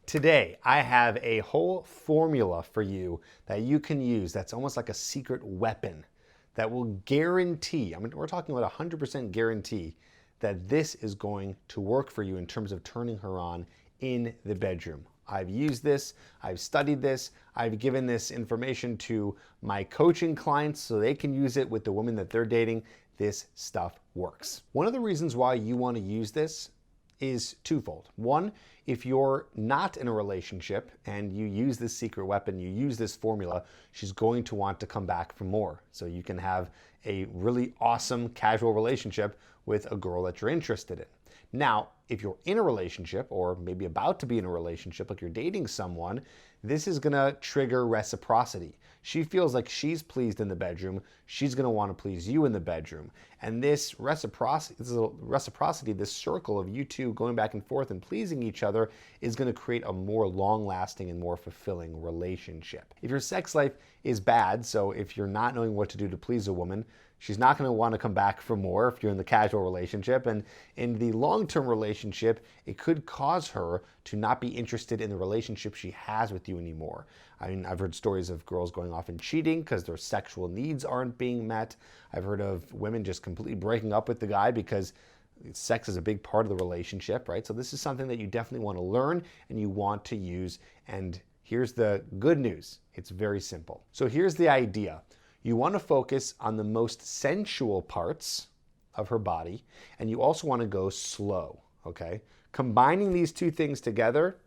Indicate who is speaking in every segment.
Speaker 1: Today, I have a whole formula for you that you can use that's almost like a secret weapon that will guarantee, we're talking about 100% guarantee that this is going to work for you in terms of turning her on in the bedroom. I've used this, I've studied this, I've given this information to my coaching clients so they can use it with the women that they're dating. This stuff works. One of the reasons why you want to use this is twofold. One, if you're not in a relationship and you use this secret weapon, you use this formula, she's going to want to come back for more. So you can have a really awesome casual relationship with a girl that you're interested in. Now, if you're in a relationship or maybe about to be in a relationship, like you're dating someone, this is gonna trigger reciprocity. She feels like she's pleased in the bedroom, she's gonna wanna please you in the bedroom. And this reciprocity, this circle of you two going back and forth and pleasing each other is gonna create a more long-lasting and more fulfilling relationship. If your sex life is bad, so if you're not knowing what to do to please a woman, she's not going to want to come back for more if you're in the casual relationship. And in the long-term relationship, it could cause her to not be interested in the relationship she has with you anymore. I've heard stories of girls going off and cheating because their sexual needs aren't being met. I've heard of women just completely breaking up with the guy because sex is a big part of the relationship, right? So this is something that you definitely want to learn and you want to use. And here's the good news. It's very simple. So here's the idea. You want to focus on the most sensual parts of her body, and you also want to go slow, okay? Combining these two things together,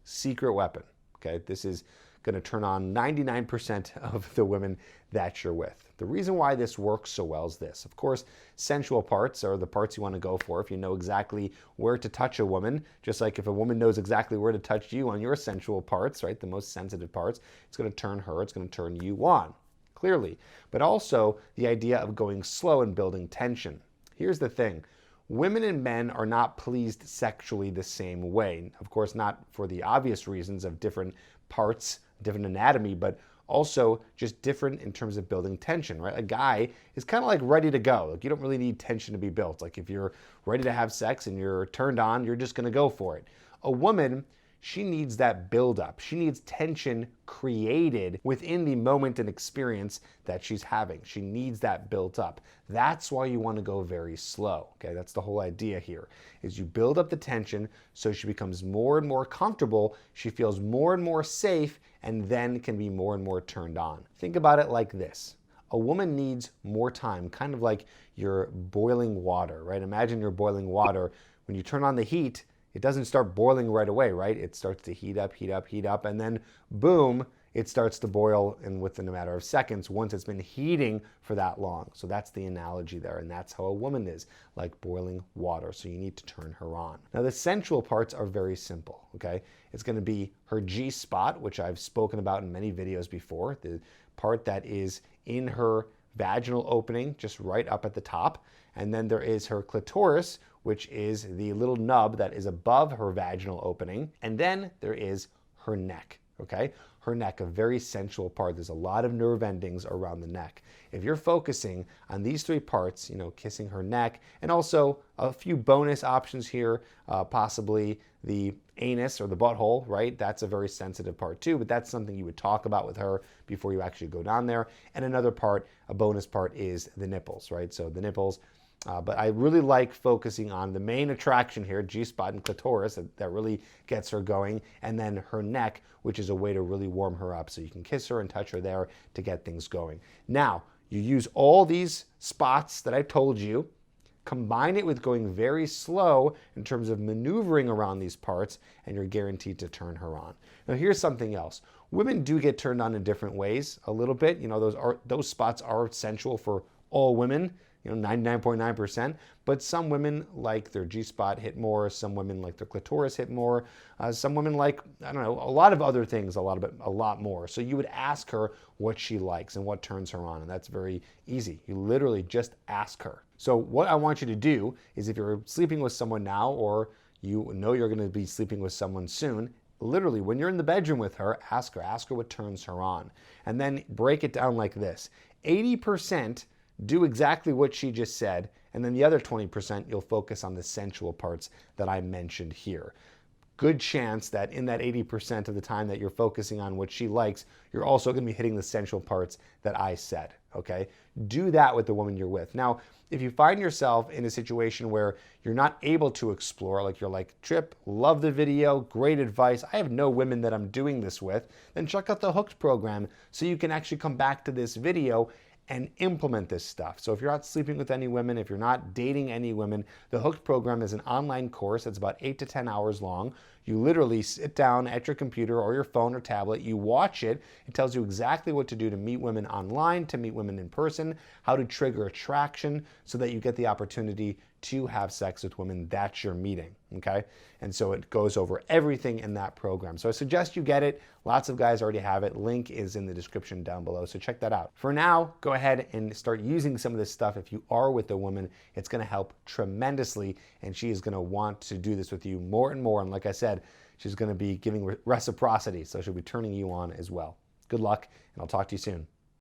Speaker 1: secret weapon, okay? This is going to turn on 99% of the women that you're with. The reason why this works so well is this. Of course, sensual parts are the parts you want to go for if you know exactly where to touch a woman, just like if a woman knows exactly where to touch you on your sensual parts, right, the most sensitive parts, it's going to turn her, it's going to turn you on. Clearly, but also the idea of going slow and building tension. Here's the thing. Women and men are not pleased sexually the same way. Of course, not for the obvious reasons of different parts, different anatomy, but also just different in terms of building tension, right? A guy is kind of like ready to go. Like you don't really need tension to be built. Like if you're ready to have sex and you're turned on, you're just going to go for it. A woman, she needs that buildup. She needs tension created within the moment and experience that she's having. She needs that built up. That's why you want to go very slow. Okay, that's the whole idea here, is you build up the tension so she becomes more and more comfortable, she feels more and more safe, and then can be more and more turned on. Think about it like this. A woman needs more time, kind of like you're boiling water, right? Imagine you're boiling water. When you turn on the heat, it doesn't start boiling right away, right? It starts to heat up, and then boom, it starts to boil in within a matter of seconds once it's been heating for that long. So that's the analogy there, and that's how a woman is, like boiling water. So you need to turn her on. Now the sensual parts are very simple, okay? It's gonna be her G-spot, which I've spoken about in many videos before, the part that is in her vaginal opening, just right up at the top. And then there is her clitoris, which is the little nub that is above her vaginal opening. And then there is her neck, okay? Her neck, a very sensual part. There's a lot of nerve endings around the neck. If you're focusing on these three parts, kissing her neck, and also a few bonus options here, possibly the anus or the butthole, right? That's a very sensitive part too, but that's something you would talk about with her before you actually go down there. And another part, a bonus part, is the nipples, right? So the nipples, but I really like focusing on the main attraction here, G-spot and clitoris, that really gets her going, and then her neck, which is a way to really warm her up. So you can kiss her and touch her there to get things going. Now, you use all these spots that I've told you, combine it with going very slow in terms of maneuvering around these parts, and you're guaranteed to turn her on. Now, here's something else. Women do get turned on in different ways a little bit. Those spots are sensual for all women. 99.9%, but some women like their G-spot hit more, some women like their clitoris hit more, some women like, a lot of other things a lot more. So you would ask her what she likes and what turns her on, and that's very easy. You literally just ask her. So what I want you to do is, if you're sleeping with someone now, or you know you're going to be sleeping with someone soon, literally when you're in the bedroom with her, ask her what turns her on, and then break it down like this. 80% do exactly what she just said, and then the other 20% you'll focus on the sensual parts that I mentioned here. good chance that in that 80% of the time that you're focusing on what she likes, you're also going to be hitting the essential parts that I said, okay? Do that with the woman you're with. Now, if you find yourself in a situation where you're not able to explore, like you're like, Tripp, love the video, great advice, I have no women that I'm doing this with, then check out the Hooked program so you can actually come back to this video and implement this stuff. So if you're not sleeping with any women, if you're not dating any women, the Hooked program is an online course that's about 8 to 10 hours long. You literally sit down at your computer or your phone or tablet, you watch it, it tells you exactly what to do to meet women online, to meet women in person, how to trigger attraction so that you get the opportunity to have sex with women that you're meeting, okay? And so it goes over everything in that program. So I suggest you get it. Lots of guys already have it. Link is in the description down below, so check that out. For now, go ahead and start using some of this stuff. If you are with a woman, it's gonna help tremendously, and she is gonna want to do this with you more and more. And like I said, she's gonna be giving reciprocity, so she'll be turning you on as well. Good luck, and I'll talk to you soon.